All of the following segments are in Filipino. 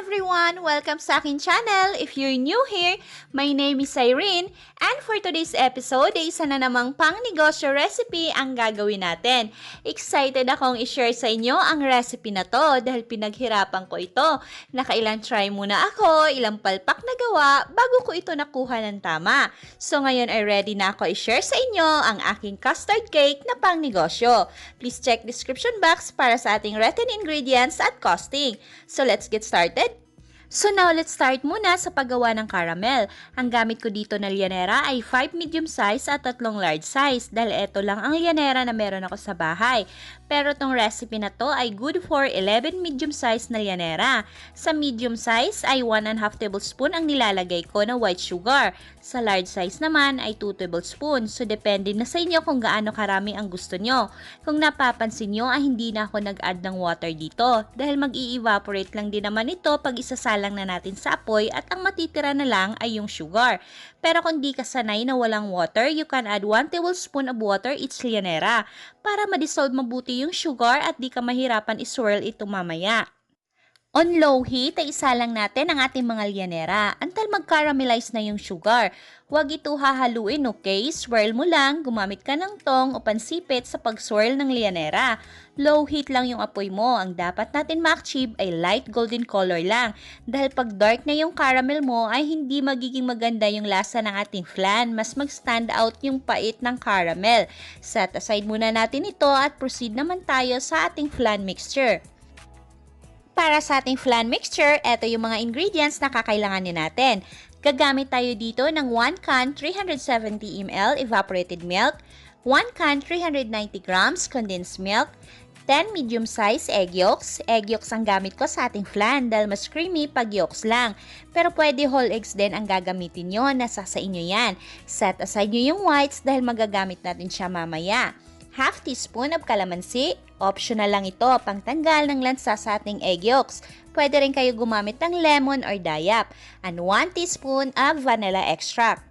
everyone! Welcome sa akin channel. If you're new here, my name is Irene. And for today's episode, ay isa na namang pang-negosyo recipe ang gagawin natin. Excited akong i-share sa inyo ang recipe na to dahil pinaghirapan ko ito. Nakailang try muna ako, ilang palpak na gawa bago ko ito nakuha ng tama. So ngayon ay ready na ako i-share sa inyo ang aking custard cake na pang-negosyo. Please check description box para sa ating written ingredients at costing. So let's get started. So now, let's start muna sa paggawa ng caramel. Ang gamit ko dito na lyanera ay 5 medium size at 3 large size dahil ito lang ang lyanera na meron ako sa bahay. Pero tong recipe na to ay good for 11 medium size na lyanera. Sa medium size ay 1½ tablespoon ang nilalagay ko na white sugar. Sa large size naman ay 2 tablespoons. So depende na sa inyo kung gaano karami ang gusto nyo. Kung napapansin nyo ay hindi na ako nag-add ng water dito dahil mag-i-evaporate lang din naman ito pag isasalang na natin sa apoy at ang matitira na lang ay yung sugar. Pero kung di ka sanay na walang water, you can add 1 tablespoon of water each lyanera para ma-dissolve mabuti yung sugar at di ka mahirapan i-swirl ito mamaya. On low heat, ay isa lang natin ang ating mga lyanera until mag-caramelize na yung sugar. Huwag ito hahaluin, okay? Swirl mo lang, gumamit ka ng tong o pansipit sa pag-swirl ng lyanera. Low heat lang yung apoy mo. Ang dapat natin ma-achieve ay light golden color lang. Dahil pag dark na yung caramel mo ay hindi magiging maganda yung lasa ng ating flan. Mas mag-stand out yung pait ng caramel. Set aside muna natin ito at proceed naman tayo sa ating flan mixture. Para sa ating flan mixture, ito yung mga ingredients na kakailanganin natin. Gagamit tayo dito ng 1 can 370 ml evaporated milk, 1 can 390 grams condensed milk, 10 medium size egg yolks. Egg yolks ang gamit ko sa ating flan dahil mas creamy pag yolks lang. Pero pwede whole eggs din ang gagamitin nyo, nasa sa inyo yan. Set aside nyo yung whites dahil magagamit natin siya mamaya. Half teaspoon of calamansi. Optional lang ito, pangtanggal ng lansa sa ating egg yolks. Pwede rin kayo gumamit ng lemon or dayap. And 1 teaspoon of vanilla extract.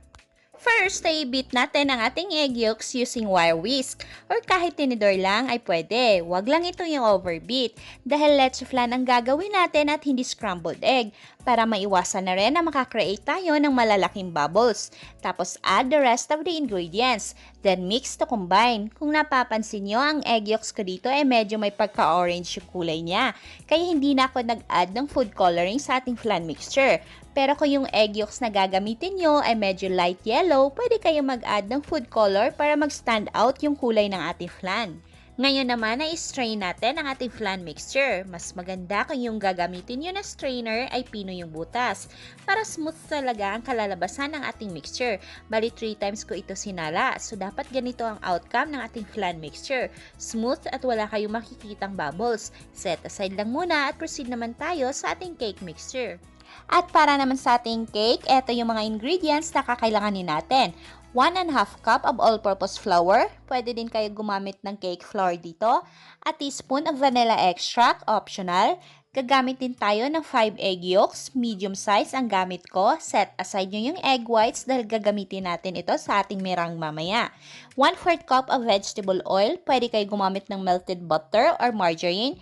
First, ay i-beat natin ang ating egg yolks using wire whisk or kahit tinidor lang ay pwede. Huwag lang ito yung overbeat dahil leche flan ang gagawin natin at hindi scrambled egg para maiwasan na rin na makakreate tayo ng malalaking bubbles. Tapos add the rest of the ingredients. Then mix to combine. Kung napapansin nyo, ang egg yolks ko dito ay medyo may pagka-orange yung kulay niya. Kaya hindi na ako nag-add ng food coloring sa ating flan mixture. Pero kung yung egg yolks na gagamitin nyo ay medyo light yellow, pwede kayo mag-add ng food color para mag-stand out yung kulay ng ating flan. Ngayon naman ay strain natin ang ating flan mixture. Mas maganda kung yung gagamitin nyo na strainer ay pino yung butas para smooth talaga ang kalalabasan ng ating mixture. Bali 3 times ko ito sinala, so dapat ganito ang outcome ng ating flan mixture. Smooth at wala kayong makikitang bubbles. Set aside lang muna at proceed naman tayo sa ating cake mixture. At para naman sa ating cake, ito yung mga ingredients na kakailanganin natin. 1½ cup of all-purpose flour. Pwede din kayo gumamit ng cake flour dito. A teaspoon of vanilla extract, optional. Gagamit din tayo ng 5 egg yolks, medium size ang gamit ko. Set aside nyo yung egg whites dahil gagamitin natin ito sa ating meringue mamaya. 1/4 cup of vegetable oil. Pwede kayo gumamit ng melted butter or margarine.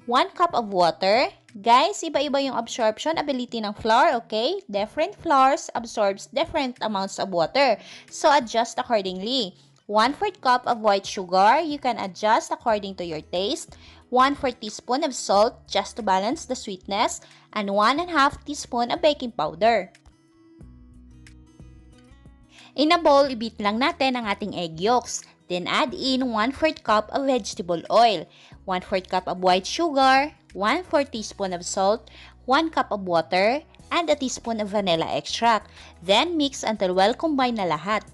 1 cup of water. Guys, iba-iba yung absorption ability ng flour, okay? Different flours absorbs different amounts of water. So, adjust accordingly. 1/4 cup of white sugar. You can adjust according to your taste. 1/4 teaspoon of salt just to balance the sweetness. And 1½ teaspoon of baking powder. In a bowl, i-beat lang natin ang ating egg yolks. Then add in 1/4 cup of vegetable oil, 1/4 cup of white sugar, 1/4 teaspoon of salt, 1 cup of water, and a teaspoon of vanilla extract. Then mix until well combined na lahat.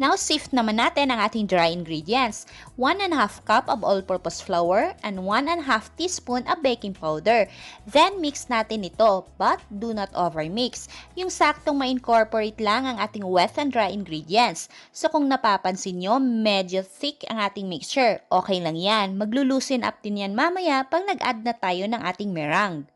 Now, sift naman natin ang ating dry ingredients. 1½ cup of all-purpose flour and 1½ teaspoon of baking powder. Then, mix natin ito, but do not overmix. Yung saktong ma-incorporate lang ang ating wet and dry ingredients. So, kung napapansin nyo, medyo thick ang ating mixture. Okay lang yan. Maglulusin up din yan mamaya pag nag-add na tayo ng ating meringue.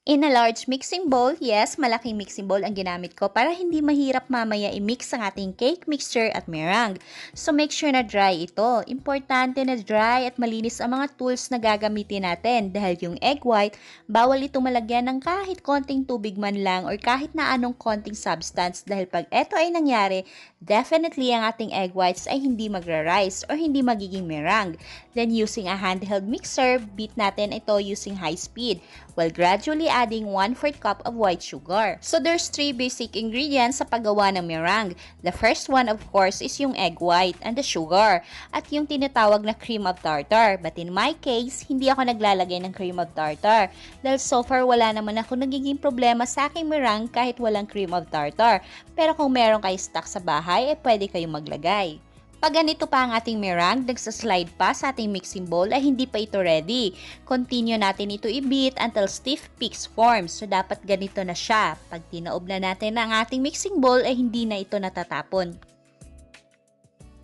In a large mixing bowl, yes, malaking mixing bowl ang ginamit ko para hindi mahirap mamaya i-mix ang ating cake mixture at meringue. So make sure na dry ito. Importante na dry at malinis ang mga tools na gagamitin natin dahil yung egg white, bawal ito malagyan ng kahit konting tubig man lang or kahit na anong konting substance dahil pag ito ay nangyari, definitely ang ating egg whites ay hindi magra-rise or hindi magiging meringue. Then using a handheld mixer, beat natin ito using high speed while gradually adding 1/4 cup of white sugar. So there's 3 basic ingredients sa paggawa ng meringue. The first one of course is yung egg white and the sugar at yung tinatawag na cream of tartar. But in my case, hindi ako naglalagay ng cream of tartar dahil so far wala naman ako nagiging problema sa aking meringue kahit walang cream of tartar. Pero kung meron kayo stock sa bahay, pwede kayong maglagay. Pag ganito pa ang ating meringue, nagsaslide pa sa ating mixing bowl ay hindi pa ito ready. Continue natin ito i-beat until stiff peaks form. So dapat ganito na siya. Pag tinaob na natin ang ating mixing bowl ay hindi na ito natatapon.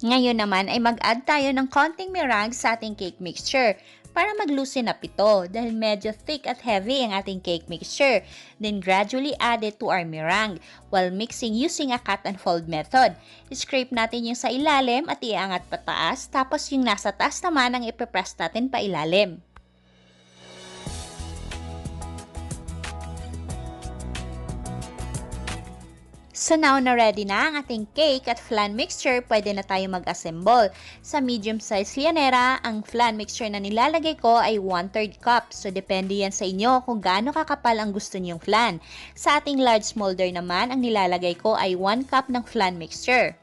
Ngayon naman ay mag-add tayo ng konting meringue sa ating cake mixture para mag-loosen up ito dahil medyo thick at heavy ang ating cake mixture. Then gradually add it to our meringue while mixing using a cut and fold method. Scrape natin yung sa ilalim at iangat pataas tapos yung nasa taas naman ang ipipress natin pa ilalim. So now na ready na ang ating cake at flan mixture, pwede na tayo mag-assemble. Sa medium size lianera, ang flan mixture na nilalagay ko ay 1/3 cup. So depende yan sa inyo kung gaano kakapal ang gusto niyong flan. Sa ating large molder naman, ang nilalagay ko ay 1 cup ng flan mixture.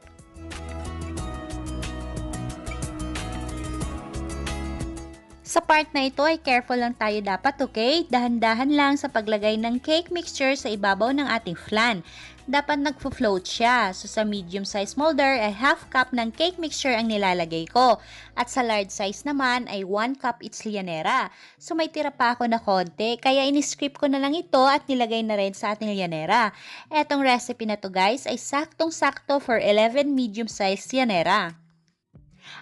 Sa part na ito ay careful lang tayo dapat, okay? Dahan-dahan lang sa paglagay ng cake mixture sa ibabaw ng ating flan. Dapat nagfo-float siya. So sa medium size molder ay half cup ng cake mixture ang nilalagay ko. At sa large size naman ay 1 cup each lianera. So may tira pa ako na konti, kaya in-script ko na lang ito at nilagay na rin sa ating lianera. Etong recipe na to guys ay saktong-sakto for 11 medium size lianera.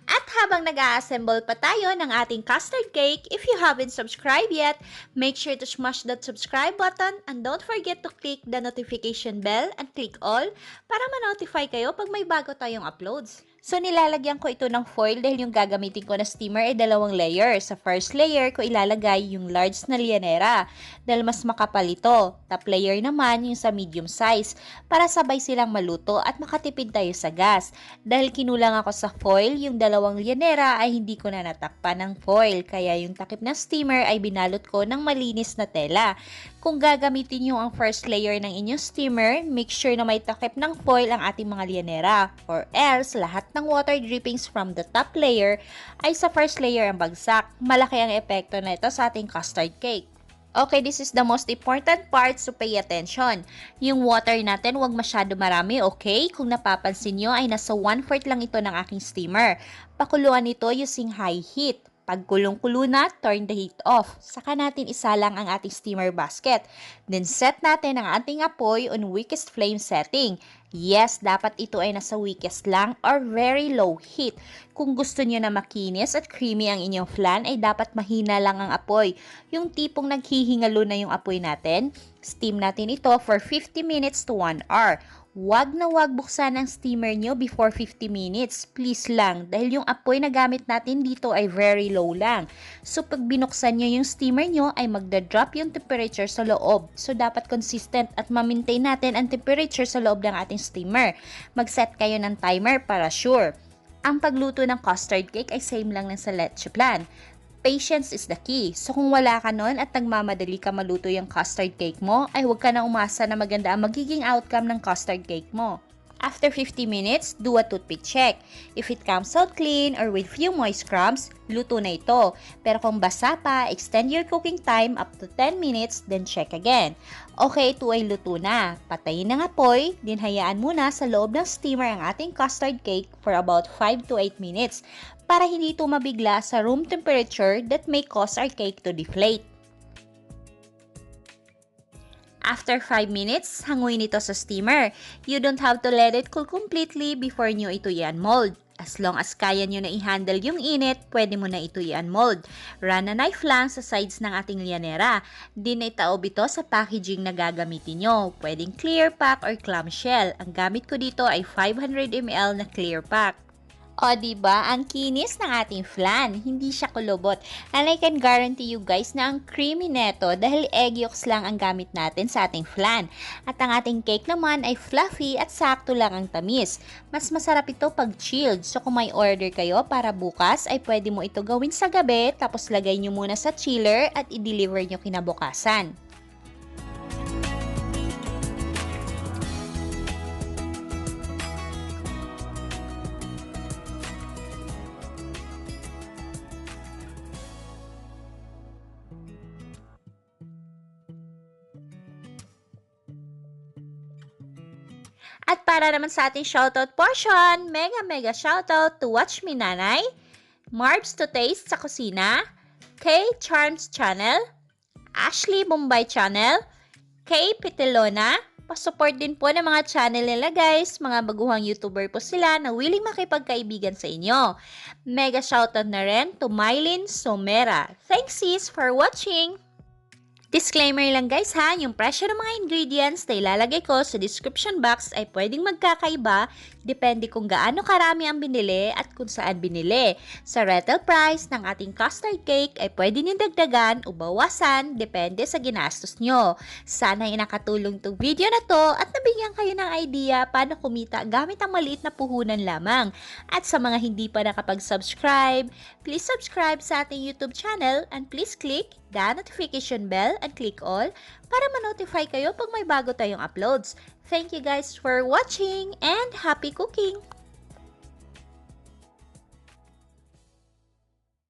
At habang nag-a-assemble pa tayo ng ating custard cake, if you haven't subscribed yet, make sure to smash that subscribe button and don't forget to click the notification bell and click all para ma-notify kayo pag may bago tayong uploads. So nilalagyan ko ito ng foil dahil yung gagamitin ko na steamer ay 2 layer. Sa first layer ko ilalagay yung large na lianera dahil mas makapal ito. Top layer naman yung sa medium size para sabay silang maluto at makatipid tayo sa gas. Dahil kinulang ako sa foil, yung 2 lianera ay hindi ko na natakpan ng foil. Kaya yung takip ng steamer ay binalot ko ng malinis na tela. Kung gagamitin nyo ang first layer ng inyong steamer, make sure na may takip ng foil ang ating mga lianera. Or else, lahat ng water drippings from the top layer ay sa first layer ang bagsak. Malaki ang epekto na ito sa ating custard cake. Okay, this is the most important part, so pay attention. Yung water natin, huwag masyado marami, okay? Kung napapansin nyo, ay nasa 1/4 lang ito ng aking steamer. Pakuluan ito using high heat. Pag kulong-kulo na, turn the heat off. Saka natin isalang ang ating steamer basket. Then set natin ang ating apoy on weakest flame setting. Yes, dapat ito ay nasa weakest lang or very low heat. Kung gusto niyo na makinis at creamy ang inyong flan, ay dapat mahina lang ang apoy. Yung tipong naghihingalo na yung apoy natin, steam natin ito for 50 minutes to 1 hour. Wag na wag buksan ang steamer nyo before 50 minutes. Please lang, dahil yung apoy na gamit natin dito ay very low lang. So pag binuksan nyo yung steamer nyo ay magda-drop yung temperature sa loob. So dapat consistent at ma-maintain natin ang temperature sa loob ng ating steamer. Mag-set kayo ng timer para sure. Ang pagluto ng custard cake ay same lang ng sa leche flan. Patience is the key. So kung wala ka nun at nagmamadali ka maluto yung custard cake mo, ay huwag ka na umasa na maganda ang magiging outcome ng custard cake mo. After 50 minutes, do a toothpick check. If it comes out clean or with few moist crumbs, luto na ito. Pero kung basa pa, extend your cooking time up to 10 minutes, then check again. Okay, ito ay luto na. Patayin ang apoy, din hayaan muna sa loob ng steamer ang ating custard cake for about 5 to 8 minutes para hindi ito mabigla sa room temperature that may cause our cake to deflate. After 5 minutes, hanguin ito sa steamer. You don't have to let it cool completely before nyo ito i-unmold. As long as kaya nyo na i-handle yung init, pwede mo na ito i-unmold. Run a knife lang sa sides ng ating lianera. Di na itaob ito sa packaging na gagamitin nyo. Pwedeng clear pack or clamshell. Ang gamit ko dito ay 500 ml na clear pack. O diba, ang kinis ng ating flan, hindi siya kulubot. And I can guarantee you guys na ang creamy neto dahil egg yolks lang ang gamit natin sa ating flan. At ang ating cake naman ay fluffy at sakto lang ang tamis. Mas masarap ito pag chilled. So kung may order kayo para bukas, ay pwede mo ito gawin sa gabi, tapos lagay nyo muna sa chiller at i-deliver nyo kinabukasan. At para naman sa ating shoutout portion, mega shoutout to Watch Me Nanay, Marbs to Taste sa Kusina, K Charms Channel, Ashley Bombay Channel, K Pitilona. Pasupport din po ng mga channel nila guys, mga baguhang YouTuber po sila na willing makipagkaibigan sa inyo. Mega shoutout na rin to Mylene Somera. Thanks sis for watching! Disclaimer lang guys ha, yung presyo ng mga ingredients na ilalagay ko sa description box ay pwedeng magkakaiba, depende kung gaano karami ang binili at kung saan binili. Sa retail price ng ating custard cake ay pwede niyong dagdagan o bawasan, depende sa ginastos nyo. Sana ay nakatulong tong video na to at nabigyan kayo ng idea paano kumita gamit ang maliit na puhunan lamang. At sa mga hindi pa nakapag-subscribe, please subscribe sa ating YouTube channel and please click the notification bell and click all para ma-notify kayo pag may bago tayong uploads. Thank you guys for watching and happy cooking!